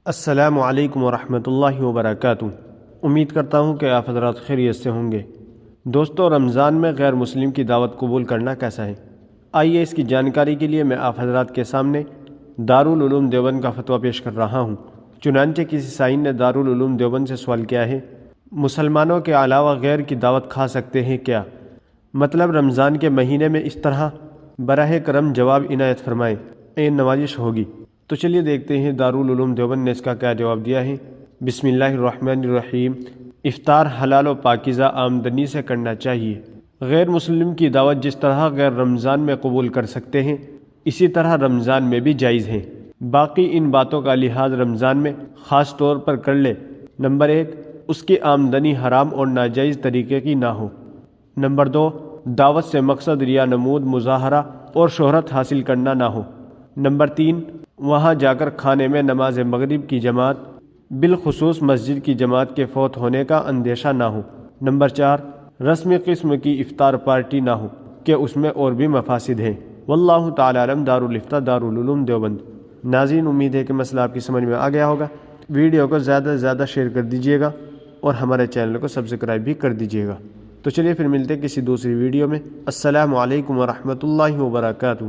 السلام علیکم ورحمۃ اللہ وبرکاتہ۔ امید کرتا ہوں کہ آپ حضرات خیریت سے ہوں گے۔ دوستو، رمضان میں غیر مسلم کی دعوت قبول کرنا کیسا ہے؟ آئیے اس کی جانکاری کے لیے میں آپ حضرات کے سامنے دارالعلوم دیوبند کا فتویٰ پیش کر رہا ہوں۔ چنانچہ کسی سائن نے دارالعلوم دیوبند سے سوال کیا ہے، مسلمانوں کے علاوہ غیر کی دعوت کھا سکتے ہیں کیا؟ مطلب رمضان کے مہینے میں اس طرح براہ کرم جواب عنایت فرمائیں، این نوازش ہوگی۔ تو چلیے دیکھتے ہیں دارالعلوم دیوبند نے اس کا کیا جواب دیا ہے۔ بسم اللہ الرحمن الرحیم۔ افطار حلال و پاکیزہ آمدنی سے کرنا چاہیے۔ غیر مسلم کی دعوت جس طرح غیر رمضان میں قبول کر سکتے ہیں، اسی طرح رمضان میں بھی جائز ہیں۔ باقی ان باتوں کا لحاظ رمضان میں خاص طور پر کر لے۔ نمبر 1، اس کی آمدنی حرام اور ناجائز طریقے کی نہ ہو۔ نمبر 2، دعوت سے مقصد ریا نمود، مظاہرہ اور شہرت حاصل کرنا نہ ہو۔ نمبر 3، وہاں جا کر کھانے میں نماز مغرب کی جماعت، بالخصوص مسجد کی جماعت کے فوت ہونے کا اندیشہ نہ ہو۔ نمبر 4، رسمی قسم کی افطار پارٹی نہ ہو کہ اس میں اور بھی مفاسد ہیں۔ واللہ تعالی علم۔ دارالفتہ دارالعلوم دیوبند۔ ناظرین، امید ہے کہ مسئلہ آپ کی سمجھ میں آ گیا ہوگا۔ ویڈیو کو زیادہ سے زیادہ شیئر کر دیجیے گا اور ہمارے چینل کو سبسکرائب بھی کر دیجیے گا۔ تو چلیے پھر ملتے ہیں کسی دوسری ویڈیو میں۔ السلام علیکم ورحمۃ اللہ وبرکاتہ۔